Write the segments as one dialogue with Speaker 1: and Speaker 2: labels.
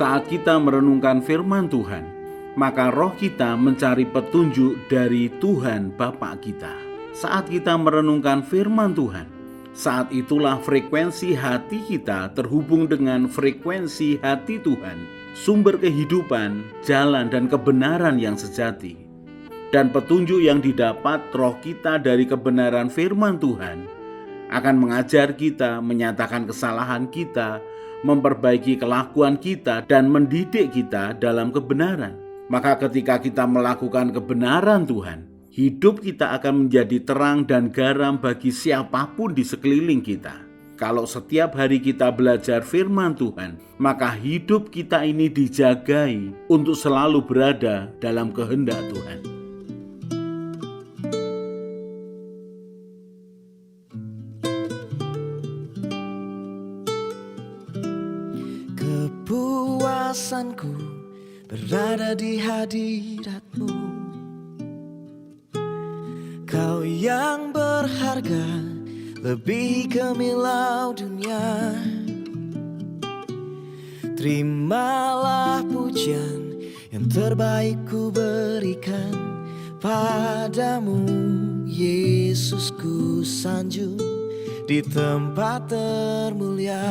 Speaker 1: Saat kita merenungkan firman Tuhan, maka roh kita mencari petunjuk dari Tuhan Bapa kita. Saat kita merenungkan firman Tuhan, saat itulah frekuensi hati kita terhubung dengan frekuensi hati Tuhan, sumber kehidupan, jalan dan kebenaran yang sejati. Dan petunjuk yang didapat roh kita dari kebenaran firman Tuhan akan mengajar kita, menyatakan kesalahan kita, memperbaiki kelakuan kita, dan mendidik kita dalam kebenaran. Maka ketika kita melakukan kebenaran Tuhan, hidup kita akan menjadi terang dan garam bagi siapapun di sekeliling kita. Kalau setiap hari kita belajar firman Tuhan, maka hidup kita ini dijagai untuk selalu berada dalam kehendak Tuhan.
Speaker 2: Kepuasanku berada di hadirat-Mu. Kau yang berharga lebih gemilau dunia. Terimalah pujian yang terbaik ku berikan padamu, Yesus, ku sanjung di tempat termulia.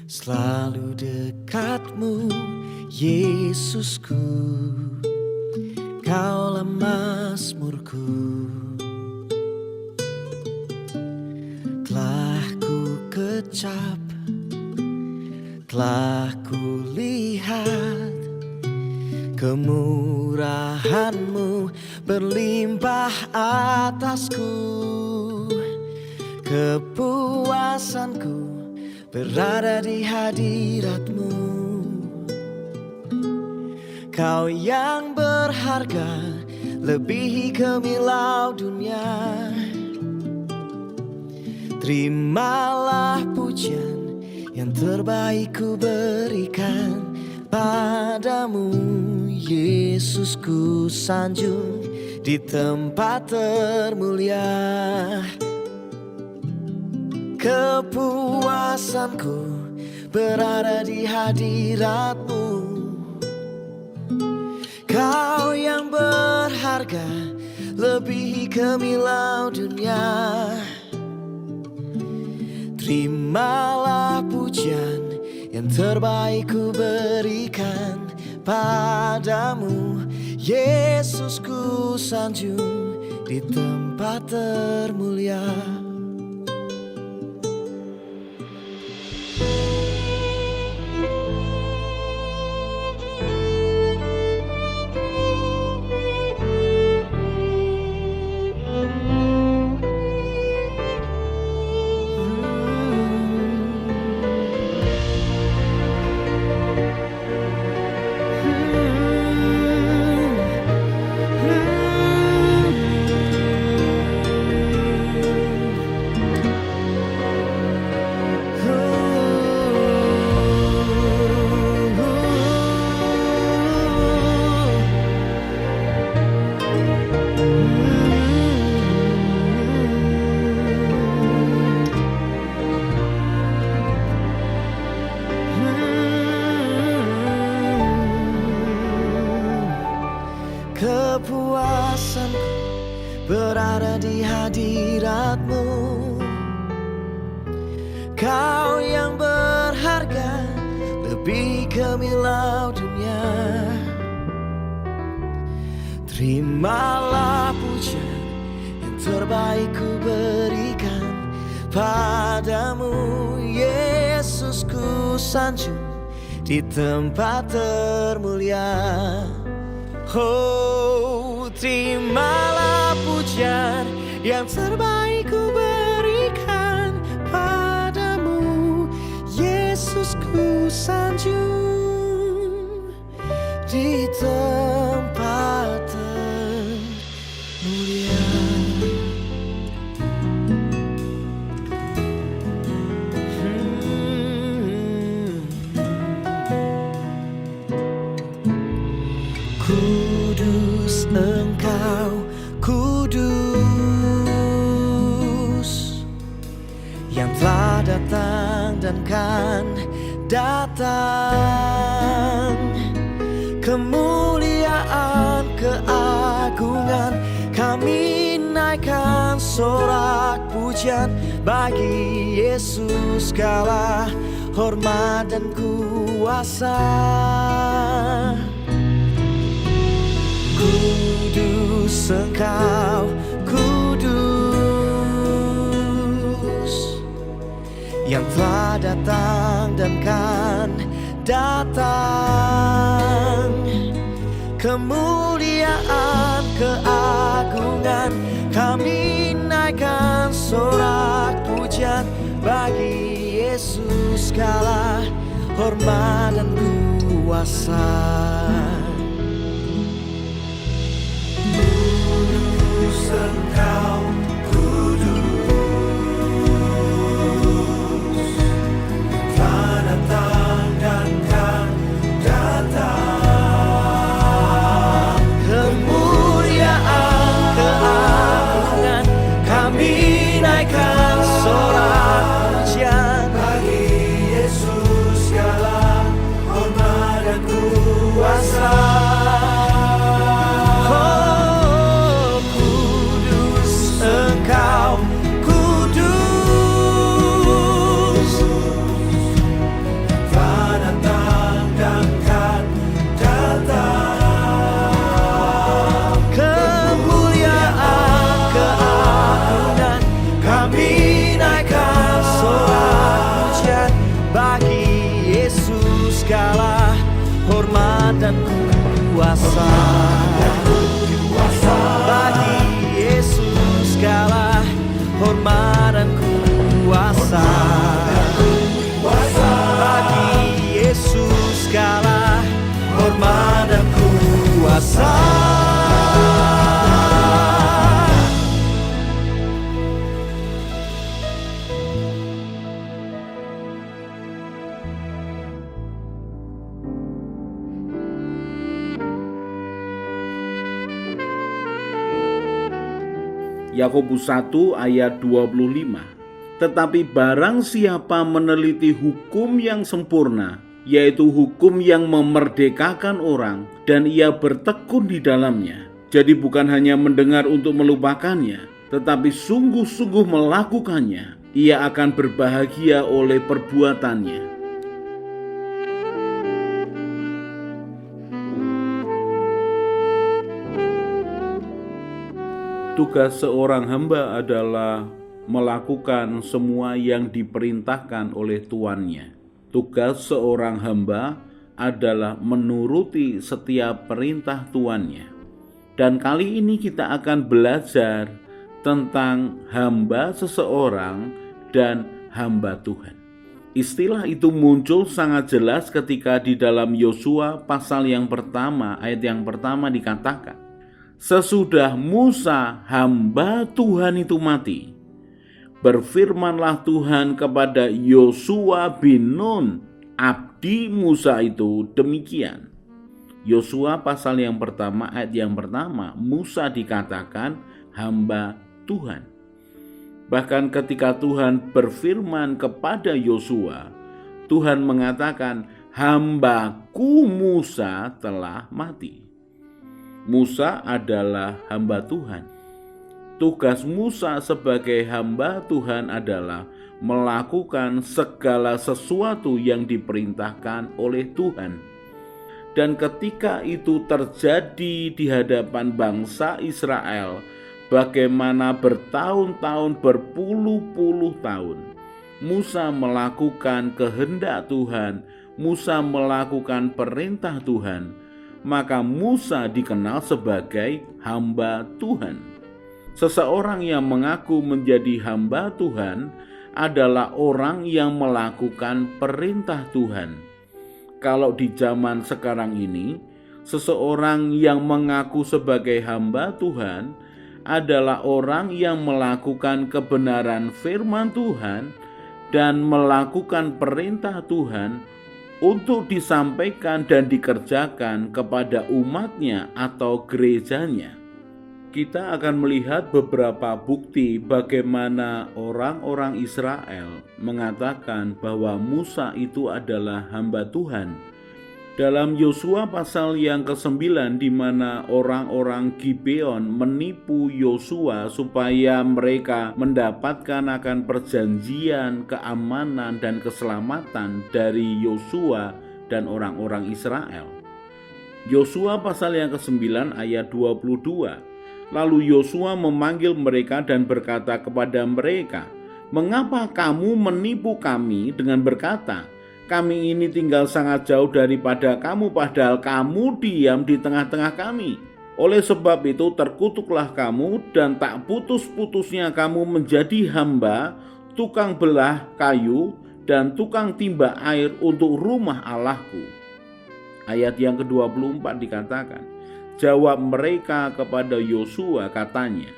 Speaker 2: Selalu dekatmu, Yesusku, Kaulah mazmurku. Telah ku kecap, telah ku lihat kemurahan-Mu berlimpah atasku. Kepuasanku berada di hadirat-Mu. Kau yang berharga lebih gemilau dunia. Terimalah pujian yang terbaik ku berikan padamu, Yesus, ku sanjung di tempat termulia. Kepuasanku berada di hadirat-Mu. Kau yang berharga lebih gemilau dunia. Terimalah pujian yang terbaik ku berikan padamu, Yesus, ku sanjung di tempat termulia. Kepuasanku berada di hadirat-Mu. Kau yang berharga lebih gemilau dunia. Terimalah pujian yang terbaik ku berikan padamu, Yesus, ku sanjung di tempat termulia. Oh, terimalah pujian yang terbaik ku berikan padamu, Yesus, ku sanjung di tempat termulia. dan kan datang. Kemuliaan, keagungan, kami naikkan sorak pujian bagi Yesus, segala hormat dan kuasa. Kudus Engkau, kudus, yang telah datang dan kan datang. Kemuliaan, keagungan, kami naikkan sorak pujian bagi Yesus, segala hormat dan kuasa. Kudus Engkau, kudus, telah datang dan kan datang. Kemuliaan, keagungan, kami naikkan sorak pujian bagi Yesus, segala hormat dan kuasa. Segala hormat dan kuasa bagi Yesus, segala hormat dan kuasa bagi Yesus, segala hormat dan kuasa.
Speaker 1: Yakobus 1 ayat 25. Tetapi barang siapa meneliti hukum yang sempurna, yaitu hukum yang memerdekakan orang, dan ia bertekun di dalamnya, jadi bukan hanya mendengar untuk melupakannya, tetapi sungguh-sungguh melakukannya, ia akan berbahagia oleh perbuatannya. Tugas seorang hamba adalah melakukan semua yang diperintahkan oleh tuannya. Tugas seorang hamba adalah menuruti setiap perintah tuannya. Dan kali ini kita akan belajar tentang hamba seseorang dan hamba Tuhan. Istilah itu muncul sangat jelas ketika di dalam Yosua pasal yang pertama, ayat yang pertama dikatakan, sesudah Musa hamba Tuhan itu mati, berfirmanlah Tuhan kepada Yosua bin Nun, abdi Musa itu demikian. Yosua pasal yang pertama, ayat yang pertama, Musa dikatakan hamba Tuhan. Bahkan ketika Tuhan berfirman kepada Yosua, Tuhan mengatakan, hambaku Musa telah mati. Musa adalah hamba Tuhan. Tugas Musa sebagai hamba Tuhan adalah melakukan segala sesuatu yang diperintahkan oleh Tuhan. Dan ketika itu terjadi di hadapan bangsa Israel, bagaimana bertahun-tahun, berpuluh-puluh tahun, Musa melakukan kehendak Tuhan, Musa melakukan perintah Tuhan, maka Musa dikenal sebagai hamba Tuhan. Seseorang yang mengaku menjadi hamba Tuhan adalah orang yang melakukan perintah Tuhan. Kalau di zaman sekarang ini, seseorang yang mengaku sebagai hamba Tuhan adalah orang yang melakukan kebenaran firman Tuhan dan melakukan perintah Tuhan untuk disampaikan dan dikerjakan kepada umatnya atau gerejanya. kita akan melihat beberapa bukti bagaimana orang-orang Israel mengatakan bahwa Musa itu adalah hamba Tuhan. Dalam Yosua pasal yang ke-9, di mana orang-orang Gibeon menipu Yosua supaya mereka mendapatkan akan perjanjian, keamanan, dan keselamatan dari Yosua dan orang-orang Israel. Yosua pasal yang ke-9 ayat 22. Lalu Yosua memanggil mereka dan berkata kepada mereka, "Mengapa kamu menipu kami dengan berkata, kami ini tinggal sangat jauh daripada kamu, padahal kamu diam di tengah-tengah kami? Oleh sebab itu terkutuklah kamu, dan tak putus-putusnya kamu menjadi hamba, tukang belah kayu, dan tukang timba air untuk rumah Allahku." Ayat yang ke-24 dikatakan, jawab mereka kepada Yosua, katanya,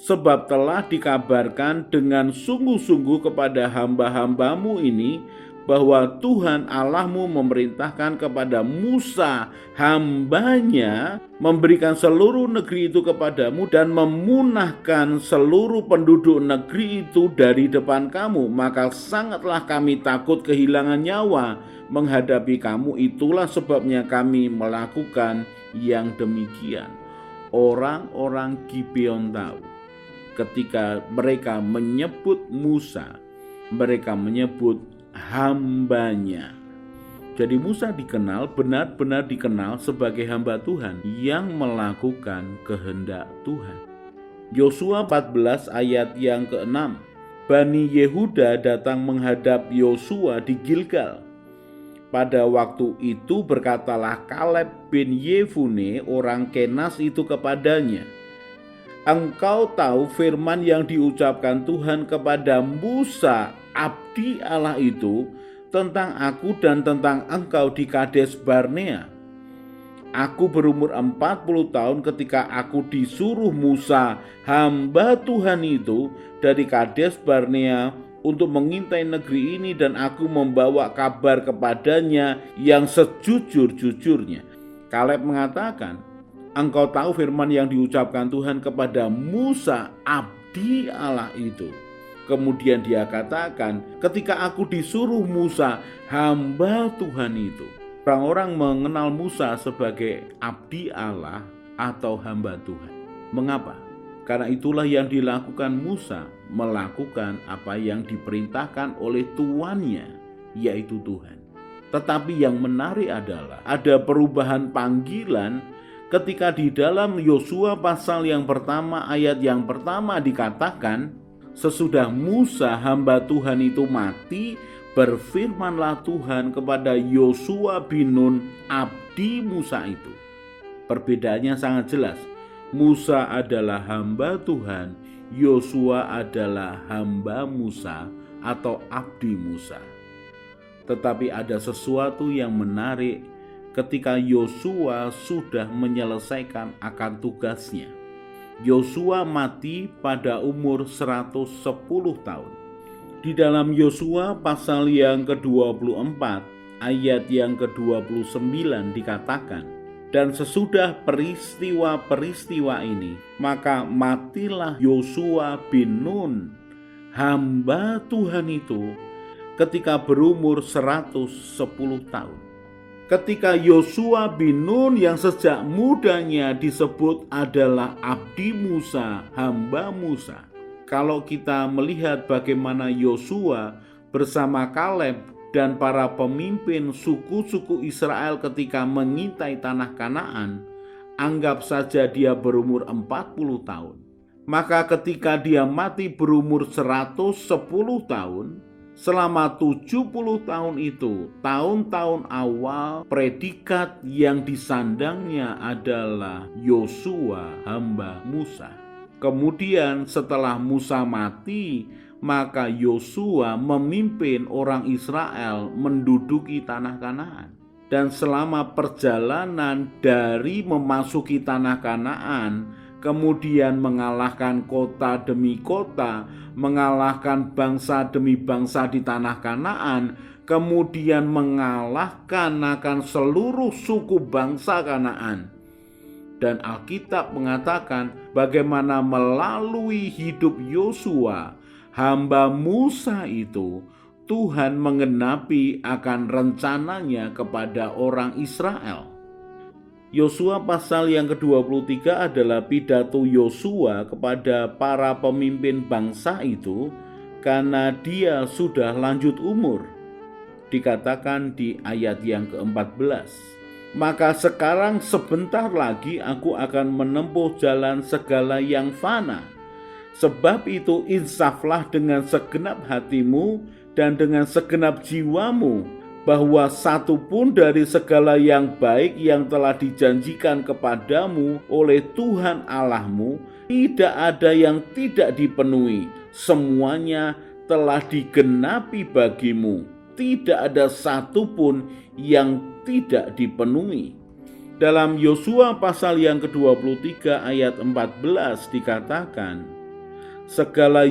Speaker 1: "Sebab telah dikabarkan dengan sungguh-sungguh kepada hamba-hambamu ini, bahwa Tuhan Allahmu memerintahkan kepada Musa hambanya memberikan seluruh negeri itu kepadamu dan memunahkan seluruh penduduk negeri itu dari depan kamu. Maka sangatlah kami takut kehilangan nyawa menghadapi kamu. Itulah sebabnya kami melakukan yang demikian." Orang-orang Gibeon tahu ketika mereka menyebut Musa, mereka menyebut hambanya. Jadi Musa dikenal, benar-benar dikenal sebagai hamba Tuhan yang melakukan kehendak Tuhan. Yosua 14 ayat yang ke-6. Bani Yehuda datang menghadap Yosua di Gilgal. Pada waktu itu berkatalah Kaleb bin Yefune orang Kenas itu kepadanya, "Engkau tahu firman yang diucapkan Tuhan kepada Musa, abdi Allah itu, tentang aku dan tentang engkau di Kades Barnea. Aku berumur 40 tahun ketika aku disuruh Musa, hamba Tuhan itu, dari Kades Barnea untuk mengintai negeri ini, dan aku membawa kabar kepadanya yang sejujur-jujurnya." Kaleb mengatakan, "Engkau tahu firman yang diucapkan Tuhan kepada Musa, abdi Allah itu." Kemudian dia katakan, "Ketika aku disuruh Musa, hamba Tuhan itu." Orang-orang mengenal Musa sebagai abdi Allah atau hamba Tuhan. Mengapa? Karena itulah yang dilakukan Musa, melakukan apa yang diperintahkan oleh tuannya, yaitu Tuhan. Tetapi yang menarik adalah ada perubahan panggilan ketika di dalam Yosua pasal yang pertama ayat yang pertama dikatakan, sesudah Musa hamba Tuhan itu mati, berfirmanlah Tuhan kepada Yosua bin Nun, abdi Musa itu. Perbedaannya sangat jelas. Musa adalah hamba Tuhan, Yosua adalah hamba Musa atau abdi Musa. Tetapi ada sesuatu yang menarik ketika Yosua sudah menyelesaikan akan tugasnya. Yosua mati pada umur 110 tahun. Di dalam Yosua pasal yang ke-24 ayat yang ke-29 dikatakan, "Dan sesudah peristiwa-peristiwa ini, maka matilah Yosua bin Nun, hamba Tuhan itu, ketika berumur 110 tahun. Ketika Yosua bin Nun yang sejak mudanya disebut adalah abdi Musa, hamba Musa." Kalau kita melihat bagaimana Yosua bersama Kaleb dan para pemimpin suku-suku Israel ketika mengintai tanah Kanaan, anggap saja dia berumur 40 tahun. Maka ketika dia mati berumur 110 tahun, selama 70 tahun itu, tahun-tahun awal, predikat yang disandangnya adalah Yosua hamba Musa. Kemudian setelah Musa mati, maka Yosua memimpin orang Israel menduduki tanah Kanaan. Dan selama perjalanan dari memasuki tanah Kanaan, kemudian mengalahkan kota demi kota, mengalahkan bangsa demi bangsa di tanah Kanaan, kemudian mengalahkan akan seluruh suku bangsa Kanaan. Dan Alkitab mengatakan bagaimana melalui hidup Yosua, hamba Musa itu, Tuhan menggenapi akan rencananya kepada orang Israel. Yosua pasal yang ke-23 adalah pidato Yosua kepada para pemimpin bangsa itu karena dia sudah lanjut umur. Dikatakan di ayat yang ke-14. Maka sekarang sebentar lagi aku akan menempuh jalan segala yang fana. Sebab itu insaflah dengan segenap hatimu dan dengan segenap jiwamu, bahwa satu pun dari segala yang baik yang telah dijanjikan kepadamu oleh Tuhan Allahmu tidak ada yang tidak dipenuhi. Semuanya telah digenapi bagimu. Tidak ada satu pun yang tidak dipenuhi. Dalam Yosua pasal yang ke-23 ayat 14 dikatakan, segala